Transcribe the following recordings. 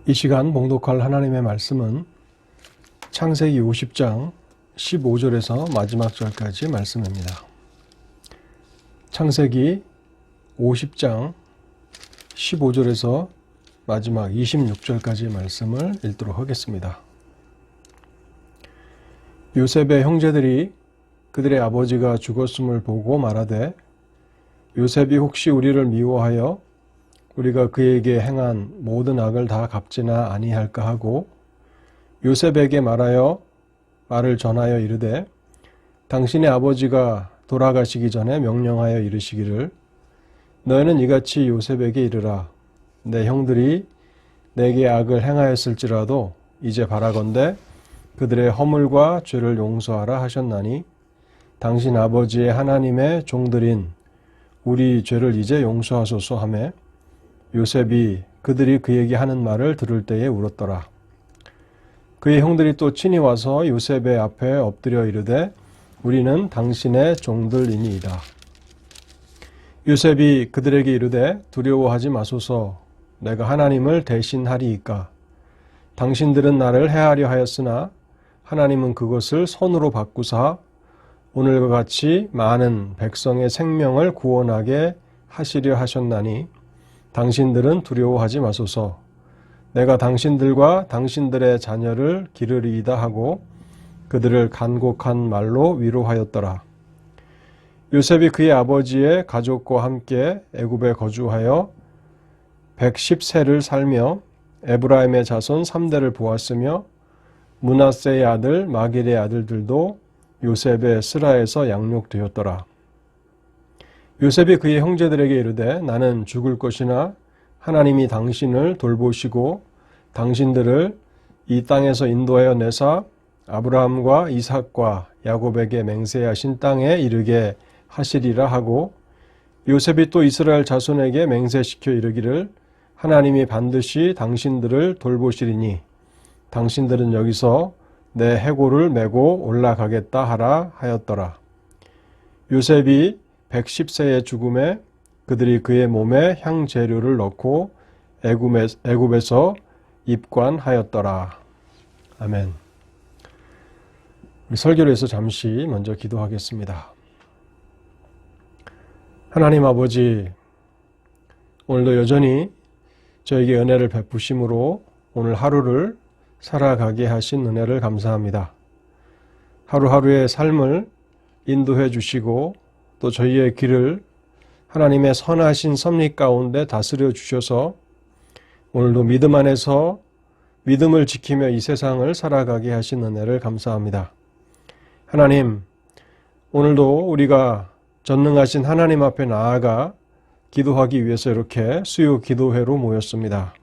이 시간 봉독할 하나님의 말씀은 창세기 50장 15절에서 마지막 절까지 말씀입니다. 창세기 50장 15절에서 마지막 26절까지 말씀을 읽도록 하겠습니다. 요셉의 형제들이 그들의 아버지가 죽었음을 보고 말하되 요셉이 혹시 우리를 미워하여 우리가 그에게 행한 모든 악을 다 갚지나 아니할까 하고 요셉에게 말을 전하여 이르되 당신의 아버지가 돌아가시기 전에 명령하여 이르시기를 너희는 이같이 요셉에게 이르라 내 형들이 내게 악을 행하였을지라도 이제 바라건대 그들의 허물과 죄를 용서하라 하셨나니 당신 아버지의 하나님의 종들인 우리 죄를 이제 용서하소서 하매 요셉이 그들이 그에게 하는 말을 들을 때에 울었더라. 그의 형들이 또 친히 와서 요셉의 앞에 엎드려 이르되 우리는 당신의 종들이니이다. 요셉이 그들에게 이르되 두려워하지 마소서 내가 하나님을 대신하리이까. 당신들은 나를 해하려 하였으나 하나님은 그것을 선으로 바꾸사 오늘과 같이 많은 백성의 생명을 구원하게 하시려 하셨나니 당신들은 두려워하지 마소서 내가 당신들과 당신들의 자녀를 기르리이다 하고 그들을 간곡한 말로 위로하였더라. 요셉이 그의 아버지의 가족과 함께 애굽에 거주하여 110세를 살며 에브라임의 자손 3대를 보았으며 므낫세의 아들 마길의 아들들도 요셉의 스라에서 양육되었더라. 요셉이 그의 형제들에게 이르되 나는 죽을 것이나 하나님이 당신을 돌보시고 당신들을 이 땅에서 인도하여 내사 아브라함과 이삭과 야곱에게 맹세하신 땅에 이르게 하시리라 하고 요셉이 또 이스라엘 자손에게 맹세시켜 이르기를 하나님이 반드시 당신들을 돌보시리니 당신들은 여기서 내 해골을 메고 올라가겠다 하라 하였더라. 요셉이 110세의 죽음에 그들이 그의 몸에 향재료를 넣고 애굽에서 입관하였더라. 아멘. 우리 설교를 해서 잠시 먼저 기도하겠습니다. 하나님 아버지, 오늘도 여전히 저에게 은혜를 베푸심으로 오늘 하루를 살아가게 하신 은혜를 감사합니다. 하루하루의 삶을 인도해 주시고 또 저희의 길을 하나님의 선하신 섭리 가운데 다스려 주셔서 오늘도 믿음 안에서 믿음을 지키며 이 세상을 살아가게 하신 은혜를 감사합니다. 하나님, 오늘도 우리가 전능하신 하나님 앞에 나아가 기도하기 위해서 이렇게 수요 기도회로 모였습니다.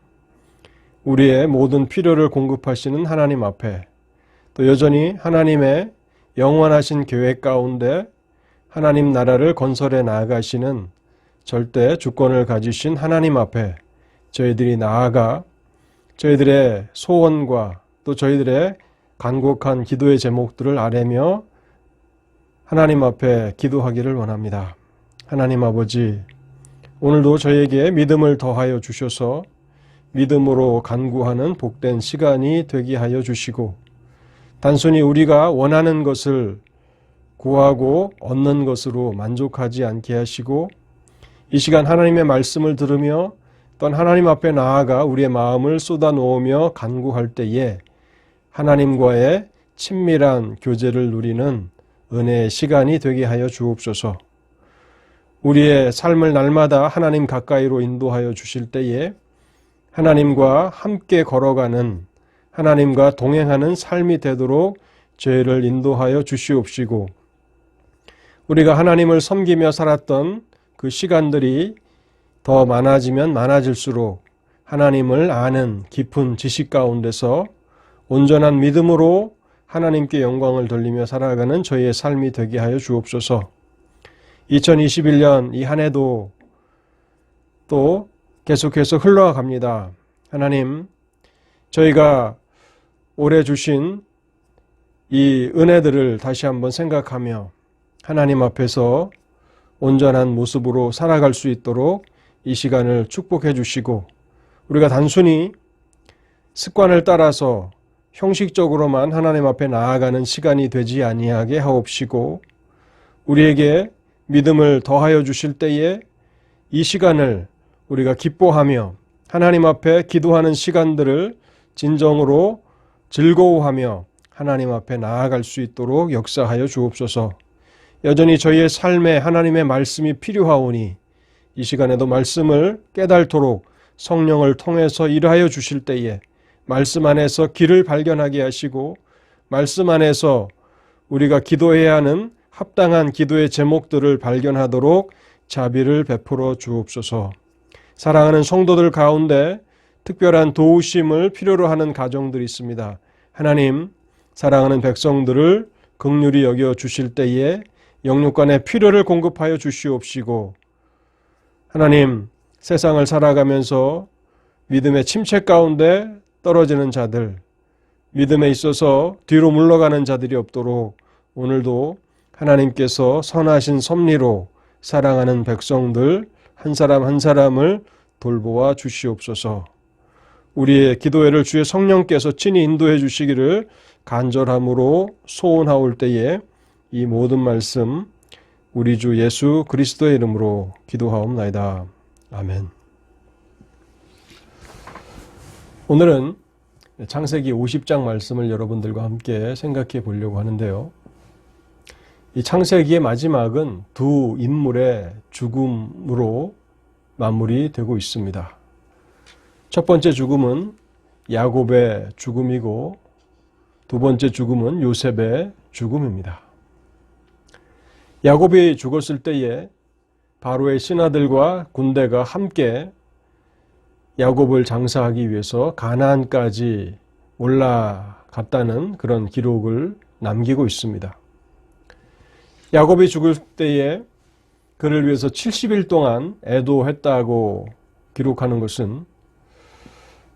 우리의 모든 필요를 공급하시는 하나님 앞에 또 여전히 하나님의 영원하신 계획 가운데 하나님 나라를 건설해 나아가시는 절대 주권을 가지신 하나님 앞에 저희들이 나아가 저희들의 소원과 또 저희들의 간곡한 기도의 제목들을 아뢰며 하나님 앞에 기도하기를 원합니다. 하나님 아버지, 오늘도 저에게 믿음을 더하여 주셔서 믿음으로 간구하는 복된 시간이 되게 하여 주시고 단순히 우리가 원하는 것을 구하고 얻는 것으로 만족하지 않게 하시고 이 시간 하나님의 말씀을 들으며 또 하나님 앞에 나아가 우리의 마음을 쏟아놓으며 간구할 때에 하나님과의 친밀한 교제를 누리는 은혜의 시간이 되게 하여 주옵소서. 우리의 삶을 날마다 하나님 가까이로 인도하여 주실 때에 하나님과 함께 걸어가는 하나님과 동행하는 삶이 되도록 저희를 인도하여 주시옵시고 우리가 하나님을 섬기며 살았던 그 시간들이 더 많아지면 많아질수록 하나님을 아는 깊은 지식 가운데서 온전한 믿음으로 하나님께 영광을 돌리며 살아가는 저희의 삶이 되게 하여 주옵소서. 2021년 이 한 해도 또 계속해서 흘러갑니다. 하나님, 저희가 올해 주신 이 은혜들을 다시 한번 생각하며 하나님 앞에서 온전한 모습으로 살아갈 수 있도록 이 시간을 축복해 주시고 우리가 단순히 습관을 따라서 형식적으로만 하나님 앞에 나아가는 시간이 되지 아니하게 하옵시고 우리에게 믿음을 더하여 주실 때에 이 시간을 우리가 기뻐하며 하나님 앞에 기도하는 시간들을 진정으로 즐거워하며 하나님 앞에 나아갈 수 있도록 역사하여 주옵소서. 여전히 저희의 삶에 하나님의 말씀이 필요하오니 이 시간에도 말씀을 깨달도록 성령을 통해서 일하여 주실 때에 말씀 안에서 길을 발견하게 하시고 말씀 안에서 우리가 기도해야 하는 합당한 기도의 제목들을 발견하도록 자비를 베풀어 주옵소서. 사랑하는 성도들 가운데 특별한 도우심을 필요로 하는 가정들이 있습니다. 하나님, 사랑하는 백성들을 긍휼히 여겨 주실 때에 영육간의 필요를 공급하여 주시옵시고 하나님, 세상을 살아가면서 믿음의 침체 가운데 떨어지는 자들, 믿음에 있어서 뒤로 물러가는 자들이 없도록 오늘도 하나님께서 선하신 섭리로 사랑하는 백성들 한 사람 한 사람을 돌보아 주시옵소서. 우리의 기도회를 주의 성령께서 친히 인도해 주시기를 간절함으로 소원하올 때에 이 모든 말씀 우리 주 예수 그리스도의 이름으로 기도하옵나이다. 아멘. 오늘은 창세기 50장 말씀을 여러분들과 함께 생각해 보려고 하는데요. 이 창세기의 마지막은 두 인물의 죽음으로 마무리 되고 있습니다. 첫 번째 죽음은 야곱의 죽음이고 두 번째 죽음은 요셉의 죽음입니다. 야곱이 죽었을 때에 바로의 신하들과 군대가 함께 야곱을 장사하기 위해서 가나안까지 올라갔다는 그런 기록을 남기고 있습니다. 야곱이 죽을 때에 그를 위해서 70일 동안 애도했다고 기록하는 것은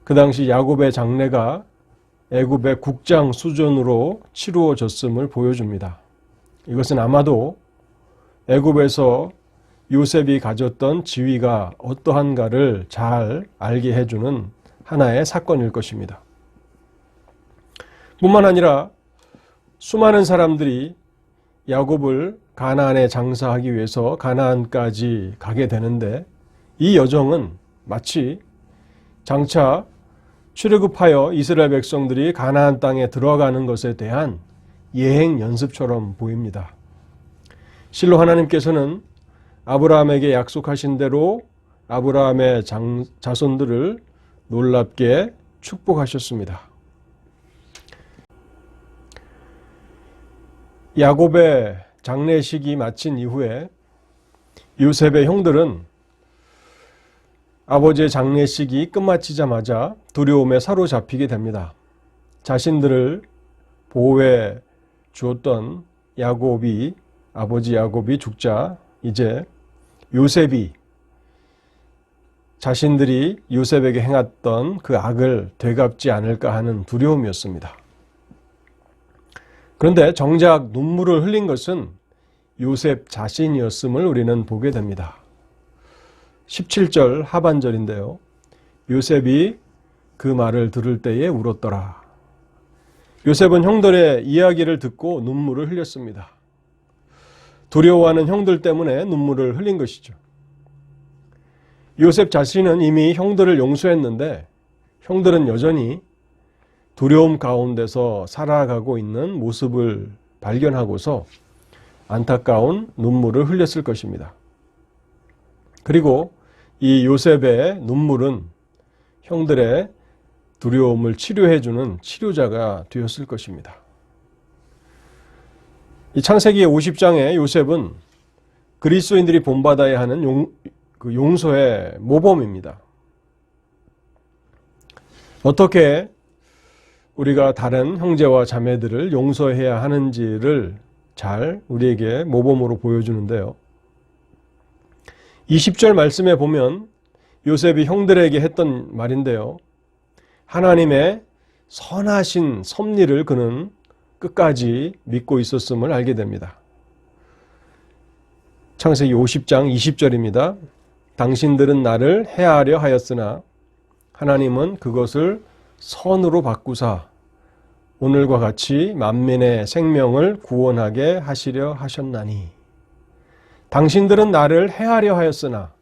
그 당시 야곱의 장례가 애굽의 국장 수준으로 치루어졌음을 보여줍니다. 이것은 아마도 애굽에서 요셉이 가졌던 지위가 어떠한가를 잘 알게 해주는 하나의 사건일 것입니다. 뿐만 아니라 수많은 사람들이 야곱을 가나안에 장사하기 위해서 가나안까지 가게 되는데 이 여정은 마치 장차 출애굽하여 이스라엘 백성들이 가나안 땅에 들어가는 것에 대한 예행 연습처럼 보입니다. 실로 하나님께서는 아브라함에게 약속하신 대로 아브라함의 자손들을 놀랍게 축복하셨습니다. 야곱의 장례식이 마친 이후에 요셉의 형들은 아버지의 장례식이 끝마치자마자 두려움에 사로잡히게 됩니다. 자신들을 보호해 주었던 아버지 야곱이 죽자 이제 요셉이 자신들이 요셉에게 행했던 그 악을 되갚지 않을까 하는 두려움이었습니다. 그런데 정작 눈물을 흘린 것은 요셉 자신이었음을 우리는 보게 됩니다. 17절 하반절인데요. 요셉이 그 말을 들을 때에 울었더라. 요셉은 형들의 이야기를 듣고 눈물을 흘렸습니다. 두려워하는 형들 때문에 눈물을 흘린 것이죠. 요셉 자신은 이미 형들을 용서했는데 형들은 여전히 두려움 가운데서 살아가고 있는 모습을 발견하고서 안타까운 눈물을 흘렸을 것입니다. 그리고 이 요셉의 눈물은 형들의 두려움을 치료해주는 치료자가 되었을 것입니다. 이 창세기 50장의 요셉은 그리스도인들이 본받아야 하는 용서의 모범입니다. 어떻게 우리가 다른 형제와 자매들을 용서해야 하는지를 잘 우리에게 모범으로 보여주는데요. 20절 말씀에 보면 요셉이 형들에게 했던 말인데요. 하나님의 선하신 섭리를 그는 끝까지 믿고 있었음을 알게 됩니다. 창세기 50장 20절입니다. 당신들은 나를 해하려 하였으나 하나님은 그것을 선으로 바꾸사 오늘과 같이 만민의 생명을 구원하게 하시려 하셨나니 당신들은 나를 해하려 하였으나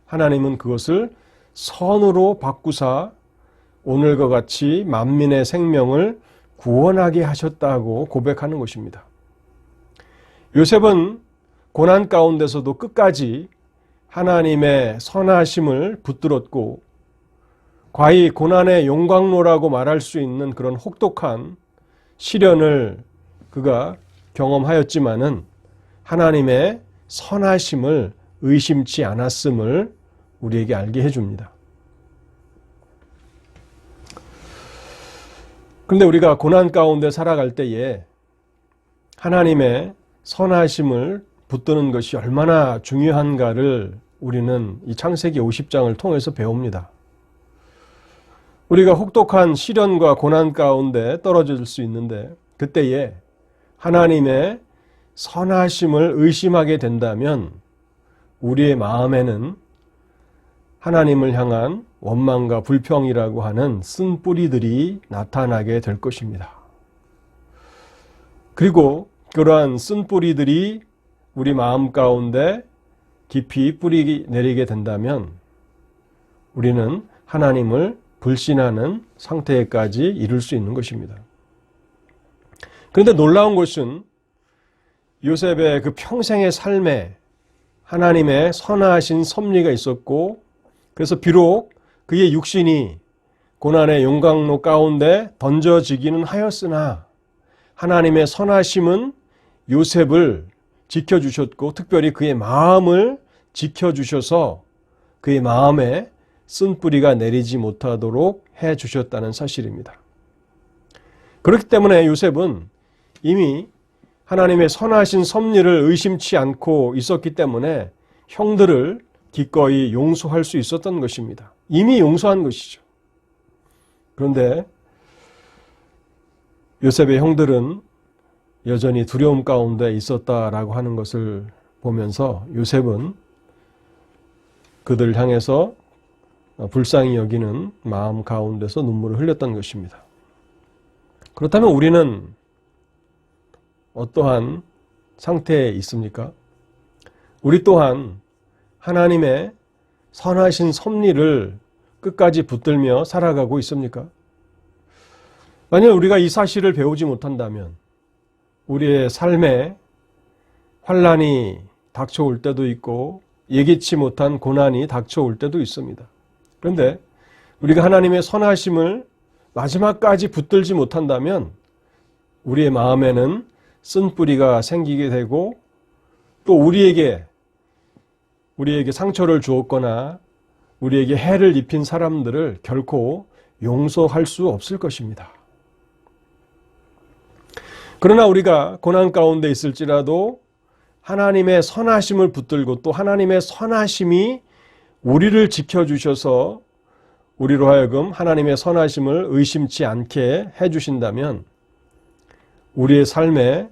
하나님은 그것을 선으로 바꾸사 오늘과 같이 만민의 생명을 구원하게 하셨다고 고백하는 것입니다. 요셉은 고난 가운데서도 끝까지 하나님의 선하심을 붙들었고 과히 고난의 용광로라고 말할 수 있는 그런 혹독한 시련을 그가 경험하였지만은 하나님의 선하심을 의심치 않았음을 우리에게 알게 해줍니다. 그런데 우리가 고난 가운데 살아갈 때에 하나님의 선하심을 붙드는 것이 얼마나 중요한가를 우리는 이 창세기 50장을 통해서 배웁니다. 우리가 혹독한 시련과 고난 가운데 떨어질 수 있는데 그때에 하나님의 선하심을 의심하게 된다면 우리의 마음에는 하나님을 향한 원망과 불평이라고 하는 쓴뿌리들이 나타나게 될 것입니다. 그리고 그러한 쓴뿌리들이 우리 마음 가운데 깊이 뿌리 내리게 된다면 우리는 하나님을 불신하는 상태에까지 이를 수 있는 것입니다. 그런데 놀라운 것은 요셉의 그 평생의 삶에 하나님의 선하신 섭리가 있었고 그래서 비록 그의 육신이 고난의 용광로 가운데 던져지기는 하였으나 하나님의 선하심은 요셉을 지켜주셨고 특별히 그의 마음을 지켜주셔서 그의 마음에 쓴뿌리가 내리지 못하도록 해주셨다는 사실입니다. 그렇기 때문에 요셉은 이미 하나님의 선하신 섭리를 의심치 않고 있었기 때문에 형들을 기꺼이 용서할 수 있었던 것입니다. 이미 용서한 것이죠. 그런데 요셉의 형들은 여전히 두려움 가운데 있었다라고 하는 것을 보면서 요셉은 그들을 향해서 불쌍히 여기는 마음 가운데서 눈물을 흘렸던 것입니다. 그렇다면 우리는 어떠한 상태에 있습니까? 우리 또한 하나님의 선하신 섭리를 끝까지 붙들며 살아가고 있습니까? 만약 우리가 이 사실을 배우지 못한다면 우리의 삶에 환난이 닥쳐올 때도 있고 예기치 못한 고난이 닥쳐올 때도 있습니다. 그런데 우리가 하나님의 선하심을 마지막까지 붙들지 못한다면 우리의 마음에는 쓴뿌리가 생기게 되고 또 우리에게 상처를 주었거나 우리에게 해를 입힌 사람들을 결코 용서할 수 없을 것입니다. 그러나 우리가 고난 가운데 있을지라도 하나님의 선하심을 붙들고 또 하나님의 선하심이 우리를 지켜주셔서 우리로 하여금 하나님의 선하심을 의심치 않게 해주신다면 우리의 삶에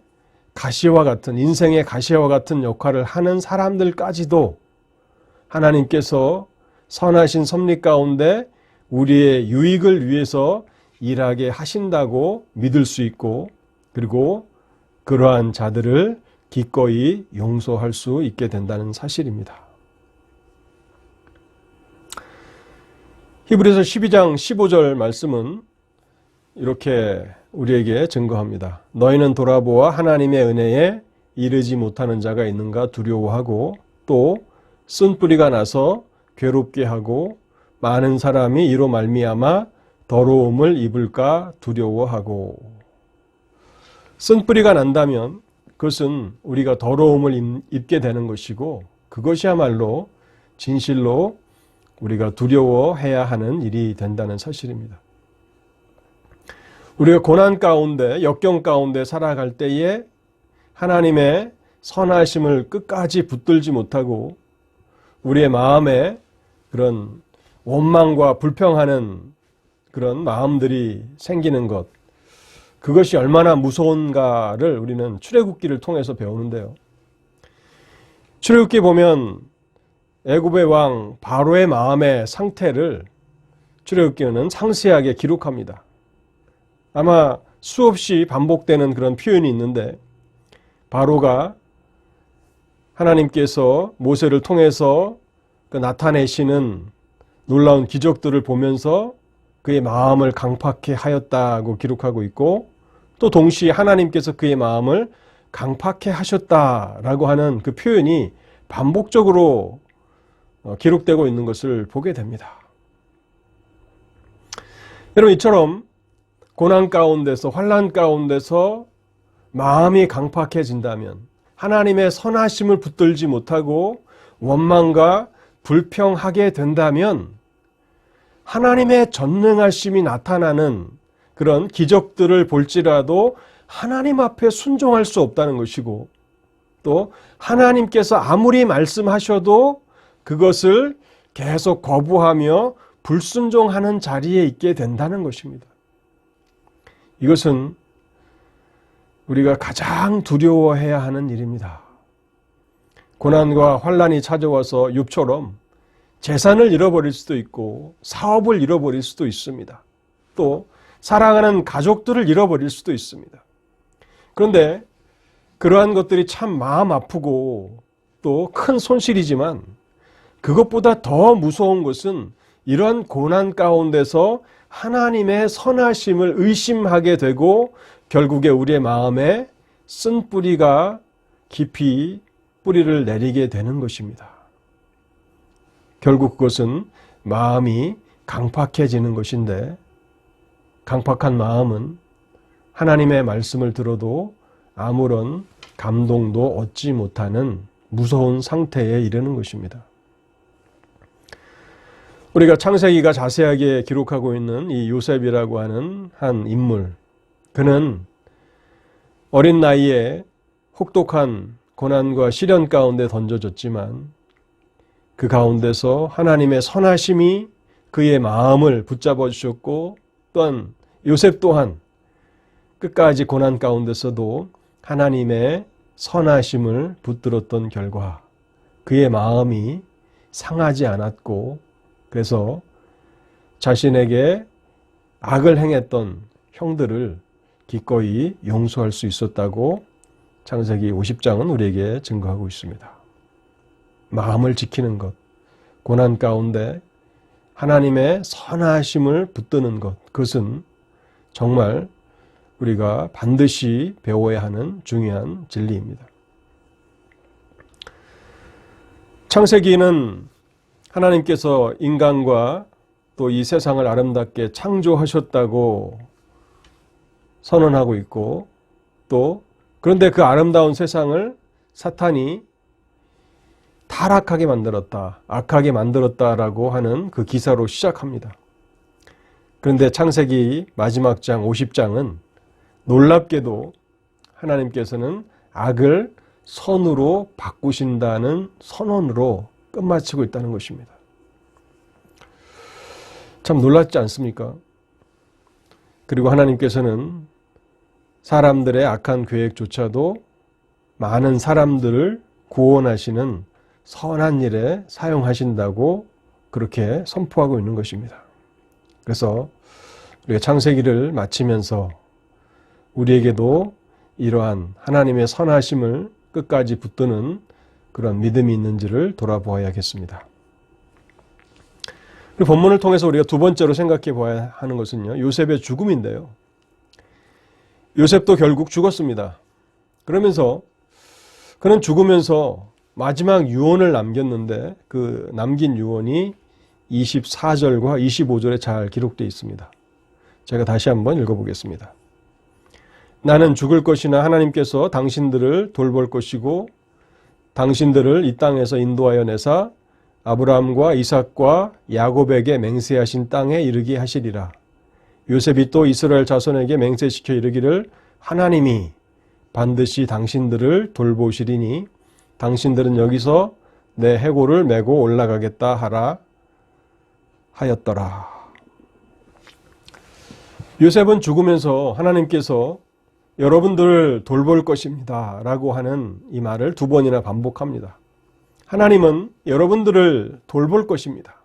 가시와 같은 인생의 가시와 같은 역할을 하는 사람들까지도 하나님께서 선하신 섭리 가운데 우리의 유익을 위해서 일하게 하신다고 믿을 수 있고 그리고 그러한 자들을 기꺼이 용서할 수 있게 된다는 사실입니다. 히브리서 12장 15절 말씀은 이렇게 우리에게 증거합니다. 너희는 돌아보아 하나님의 은혜에 이르지 못하는 자가 있는가 두려워하고 또 쓴뿌리가 나서 괴롭게 하고 많은 사람이 이로 말미암아 더러움을 입을까 두려워하고. 쓴뿌리가 난다면 그것은 우리가 더러움을 입게 되는 것이고 그것이야말로 진실로 우리가 두려워해야 하는 일이 된다는 사실입니다. 우리가 고난 가운데 역경 가운데 살아갈 때에 하나님의 선하심을 끝까지 붙들지 못하고 우리의 마음에 그런 원망과 불평하는 그런 마음들이 생기는 것, 그것이 얼마나 무서운가를 우리는 출애굽기를 통해서 배우는데요. 출애굽기 보면 애굽의 왕 바로의 마음의 상태를 출애굽기는 상세하게 기록합니다. 아마 수없이 반복되는 그런 표현이 있는데 바로가 하나님께서 모세를 통해서 그 나타내시는 놀라운 기적들을 보면서 그의 마음을 강팍해 하였다고 기록하고 있고, 또 동시에 하나님께서 그의 마음을 강팍해 하셨다라고 하는 그 표현이 반복적으로 기록되고 있는 것을 보게 됩니다. 여러분, 이처럼 고난 가운데서, 환난 가운데서 마음이 강팍해진다면, 하나님의 선하심을 붙들지 못하고 원망과 불평하게 된다면 하나님의 전능하심이 나타나는 그런 기적들을 볼지라도 하나님 앞에 순종할 수 없다는 것이고, 또 하나님께서 아무리 말씀하셔도 그것을 계속 거부하며 불순종하는 자리에 있게 된다는 것입니다. 이것은 우리가 가장 두려워해야 하는 일입니다. 고난과 환난이 찾아와서 욥처럼 재산을 잃어버릴 수도 있고 사업을 잃어버릴 수도 있습니다. 또 사랑하는 가족들을 잃어버릴 수도 있습니다. 그런데 그러한 것들이 참 마음 아프고 또 큰 손실이지만, 그것보다 더 무서운 것은 이러한 고난 가운데서 하나님의 선하심을 의심하게 되고 결국에 우리의 마음에 쓴 뿌리가 깊이 뿌리를 내리게 되는 것입니다. 결국 그것은 마음이 강팍해지는 것인데, 강팍한 마음은 하나님의 말씀을 들어도 아무런 감동도 얻지 못하는 무서운 상태에 이르는 것입니다. 우리가 창세기가 자세하게 기록하고 있는 이 요셉이라고 하는 한 인물, 그는 어린 나이에 혹독한 고난과 시련 가운데 던져졌지만 그 가운데서 하나님의 선하심이 그의 마음을 붙잡아 주셨고, 또한 요셉 또한 끝까지 고난 가운데서도 하나님의 선하심을 붙들었던 결과 그의 마음이 상하지 않았고, 그래서 자신에게 악을 행했던 형들을 기꺼이 용서할 수 있었다고 창세기 50장은 우리에게 증거하고 있습니다. 마음을 지키는 것, 고난 가운데 하나님의 선하심을 붙드는 것, 그것은 정말 우리가 반드시 배워야 하는 중요한 진리입니다. 창세기는 하나님께서 인간과 또 이 세상을 아름답게 창조하셨다고 선언하고 있고, 또 그런데 그 아름다운 세상을 사탄이 타락하게 만들었다, 악하게 만들었다라고 하는 그 기사로 시작합니다. 그런데 창세기 마지막 장 50장은 놀랍게도 하나님께서는 악을 선으로 바꾸신다는 선언으로 끝마치고 있다는 것입니다. 참 놀랍지 않습니까? 그리고 하나님께서는 사람들의 악한 계획조차도 많은 사람들을 구원하시는 선한 일에 사용하신다고 그렇게 선포하고 있는 것입니다. 그래서 우리가 창세기를 마치면서 우리에게도 이러한 하나님의 선하심을 끝까지 붙드는 그런 믿음이 있는지를 돌아보아야겠습니다. 그리고 본문을 통해서 우리가 두 번째로 생각해 봐야 하는 것은요, 요셉의 죽음인데요. 요셉도 결국 죽었습니다. 그러면서 그는 죽으면서 마지막 유언을 남겼는데 그 남긴 유언이 24절과 25절에 잘 기록되어 있습니다. 제가 다시 한번 읽어보겠습니다. 나는 죽을 것이나 하나님께서 당신들을 돌볼 것이고 당신들을 이 땅에서 인도하여 내사 아브라함과 이삭과 야곱에게 맹세하신 땅에 이르게 하시리라. 요셉이 또 이스라엘 자손에게 맹세시켜 이르기를 하나님이 반드시 당신들을 돌보시리니 당신들은 여기서 내 해골을 메고 올라가겠다 하라 하였더라. 요셉은 죽으면서 하나님께서 여러분들을 돌볼 것입니다 라고 하는 이 말을 두 번이나 반복합니다. 하나님은 여러분들을 돌볼 것입니다.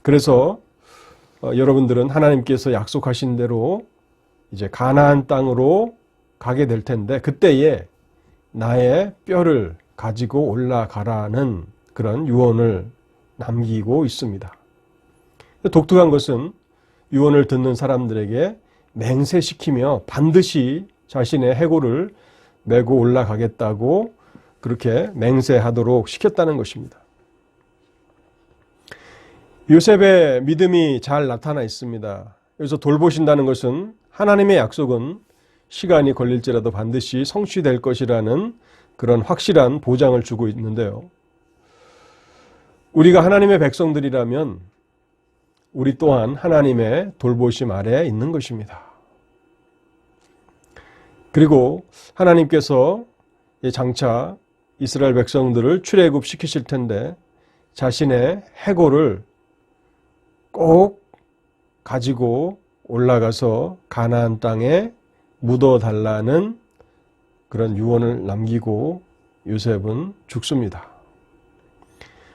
그래서 여러분들은 하나님께서 약속하신 대로 이제 가나안 땅으로 가게 될 텐데 그때에 나의 뼈를 가지고 올라가라는 그런 유언을 남기고 있습니다. 독특한 것은 유언을 듣는 사람들에게 맹세시키며 반드시 자신의 해골을 메고 올라가겠다고 그렇게 맹세하도록 시켰다는 것입니다. 요셉의 믿음이 잘 나타나 있습니다. 여기서 돌보신다는 것은 하나님의 약속은 시간이 걸릴지라도 반드시 성취될 것이라는 그런 확실한 보장을 주고 있는데요. 우리가 하나님의 백성들이라면 우리 또한 하나님의 돌보심 아래에 있는 것입니다. 그리고 하나님께서 장차 이스라엘 백성들을 출애굽시키실 텐데 자신의 해골을 꼭 가지고 올라가서 가나안 땅에 묻어달라는 그런 유언을 남기고 요셉은 죽습니다.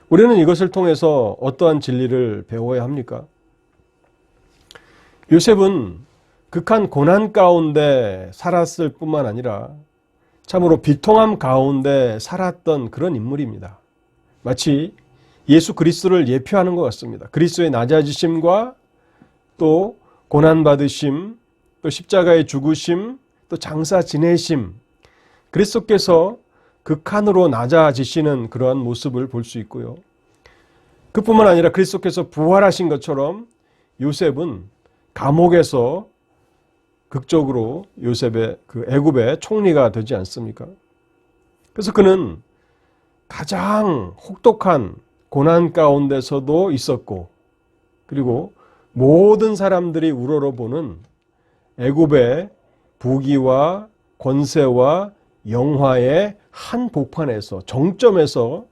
우리는 이것을 통해서 어떠한 진리를 배워야 합니까? 요셉은 극한 고난 가운데 살았을 뿐만 아니라 참으로 비통함 가운데 살았던 그런 인물입니다. 마치 예수 그리스도를 예표하는 것 같습니다. 그리스도의 낮아지심과 또 고난받으심, 또 십자가의 죽으심, 또 장사 지내심, 그리스도께서 극한으로 낮아지시는 그러한 모습을 볼 수 있고요. 그뿐만 아니라 그리스도께서 부활하신 것처럼 요셉은 감옥에서 극적으로 요셉의 그 애굽의 총리가 되지 않습니까? 그래서 그는 가장 혹독한 고난 가운데서도 있었고 그리고 모든 사람들이 우러러보는 애굽의 부귀와 권세와 영화의 한복판에서 정점에서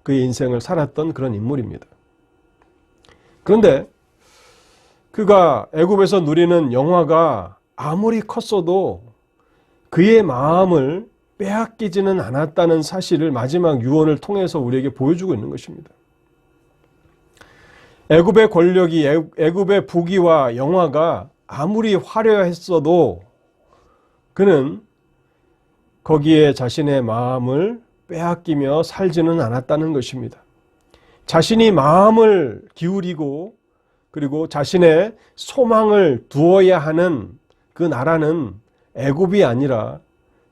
그의 인생을 살았던 그런 인물입니다. 그런데 그가 애굽에서 누리는 영화가 아무리 컸어도 그의 마음을 빼앗기지는 않았다는 사실을 마지막 유언을 통해서 우리에게 보여주고 있는 것입니다. 애굽의 권력이 애굽의 부귀와 영화가 아무리 화려했어도 그는 거기에 자신의 마음을 빼앗기며 살지는 않았다는 것입니다. 자신이 마음을 기울이고 그리고 자신의 소망을 두어야 하는 그 나라는 애굽이 아니라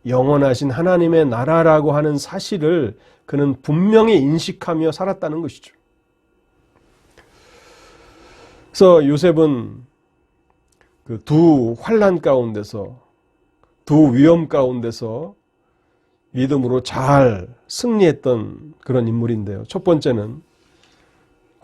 영원하신 하나님의 나라라고 하는 사실을 그는 분명히 인식하며 살았다는 것이죠. 그래서 요셉은 그 두 환난 가운데서 두 위험 가운데서 믿음으로 잘 승리했던 그런 인물인데요. 첫 번째는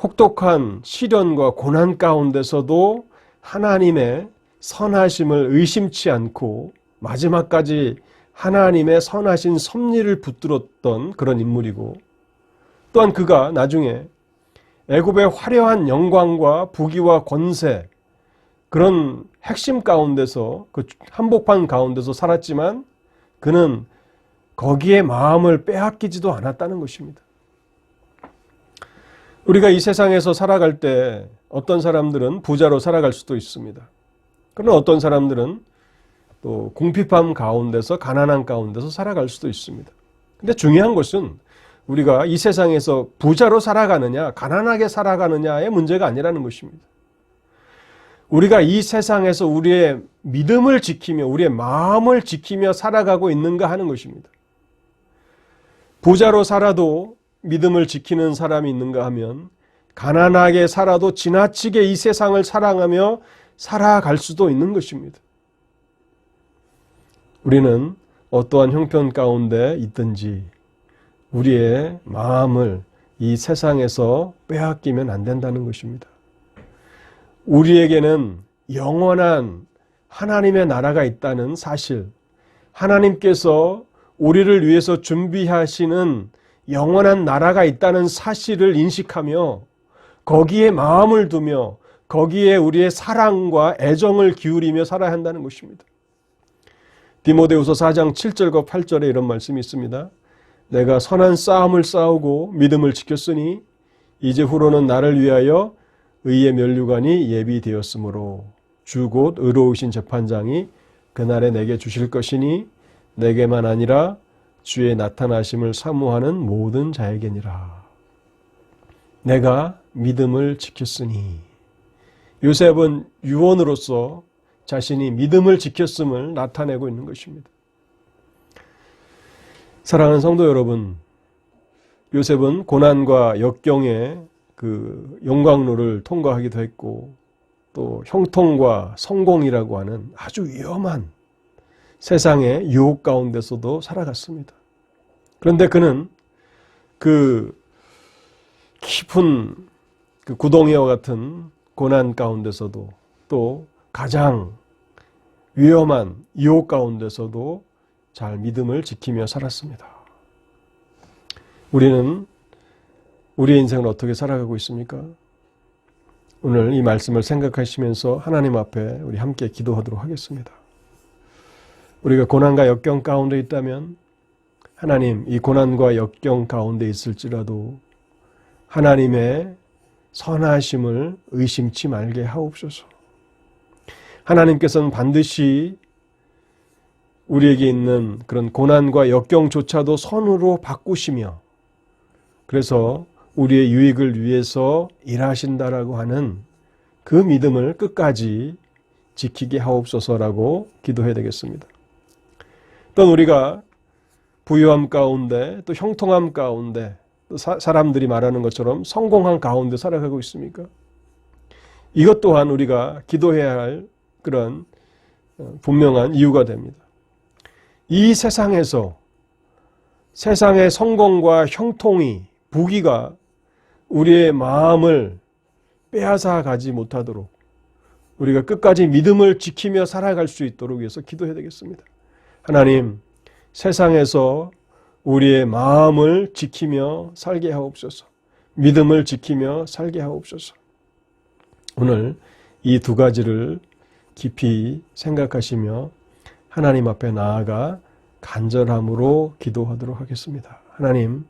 혹독한 시련과 고난 가운데서도 하나님의 선하심을 의심치 않고 마지막까지 하나님의 선하신 섭리를 붙들었던 그런 인물이고 또한 그가 나중에 애굽의 화려한 영광과 부귀와 권세 그런 핵심 가운데서 그 한복판 가운데서 살았지만 그는 거기에 마음을 빼앗기지도 않았다는 것입니다. 우리가 이 세상에서 살아갈 때 어떤 사람들은 부자로 살아갈 수도 있습니다. 그러나 어떤 사람들은 또 궁핍함 가운데서 가난한 가운데서 살아갈 수도 있습니다. 근데 중요한 것은 우리가 이 세상에서 부자로 살아가느냐 가난하게 살아가느냐의 문제가 아니라는 것입니다. 우리가 이 세상에서 우리의 믿음을 지키며 우리의 마음을 지키며 살아가고 있는가 하는 것입니다. 부자로 살아도 믿음을 지키는 사람이 있는가 하면 가난하게 살아도 지나치게 이 세상을 사랑하며 살아갈 수도 있는 것입니다. 우리는 어떠한 형편 가운데 있든지 우리의 마음을 이 세상에서 빼앗기면 안 된다는 것입니다. 우리에게는 영원한 하나님의 나라가 있다는 사실, 하나님께서 우리를 위해서 준비하시는 영원한 나라가 있다는 사실을 인식하며 거기에 마음을 두며 거기에 우리의 사랑과 애정을 기울이며 살아야 한다는 것입니다. 디모데후서 4장 7절과 8절에 이런 말씀이 있습니다. 내가 선한 싸움을 싸우고 믿음을 지켰으니 이제 후로는 나를 위하여 의의 면류관이 예비되었으므로 주 곧 의로우신 재판장이 그날에 내게 주실 것이니 내게만 아니라 주의 나타나심을 사모하는 모든 자에게니라. 내가 믿음을 지켰으니. 요셉은 유언으로서 자신이 믿음을 지켰음을 나타내고 있는 것입니다. 사랑하는 성도 여러분, 요셉은 고난과 역경의 그 영광로를 통과하기도 했고 또 형통과 성공이라고 하는 아주 위험한 세상의 유혹 가운데서도 살아갔습니다. 그런데 그는 그 깊은 그 구덩이와 같은 고난 가운데서도 또 가장 위험한 유혹 가운데서도 잘 믿음을 지키며 살았습니다. 우리는 우리의 인생을 어떻게 살아가고 있습니까? 오늘 이 말씀을 생각하시면서 하나님 앞에 우리 함께 기도하도록 하겠습니다. 우리가 고난과 역경 가운데 있다면 하나님, 이 고난과 역경 가운데 있을지라도 하나님의 선하심을 의심치 말게 하옵소서. 하나님께서는 반드시 우리에게 있는 그런 고난과 역경조차도 선으로 바꾸시며 그래서 우리의 유익을 위해서 일하신다라고 하는 그 믿음을 끝까지 지키게 하옵소서라고 기도해야 되겠습니다. 또 우리가 부유함 가운데 또 형통함 가운데 또 사람들이 말하는 것처럼 성공한 가운데 살아가고 있습니까? 이것 또한 우리가 기도해야 할 그런 분명한 이유가 됩니다. 이 세상에서 세상의 성공과 형통이 부귀가 우리의 마음을 빼앗아 가지 못하도록 우리가 끝까지 믿음을 지키며 살아갈 수 있도록 위해서 기도해야 되겠습니다. 하나님, 세상에서 우리의 마음을 지키며 살게 하옵소서. 믿음을 지키며 살게 하옵소서. 오늘 이 두 가지를 깊이 생각하시며 하나님 앞에 나아가 간절함으로 기도하도록 하겠습니다. 하나님,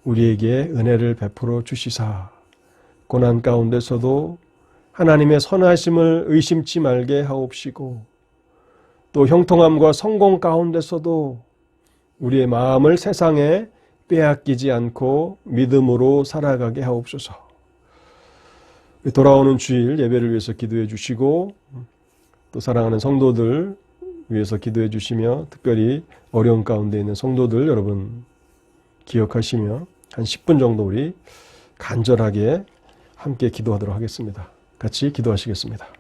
우리에게 은혜를 베풀어 주시사 고난 가운데서도 하나님의 선하심을 의심치 말게 하옵시고 또 형통함과 성공 가운데서도 우리의 마음을 세상에 빼앗기지 않고 믿음으로 살아가게 하옵소서. 돌아오는 주일 예배를 위해서 기도해 주시고 또 사랑하는 성도들 위해서 기도해 주시며 특별히 어려운 가운데 있는 성도들 여러분 기억하시며 한 10분 정도 우리 간절하게 함께 기도하도록 하겠습니다. 같이 기도하시겠습니다.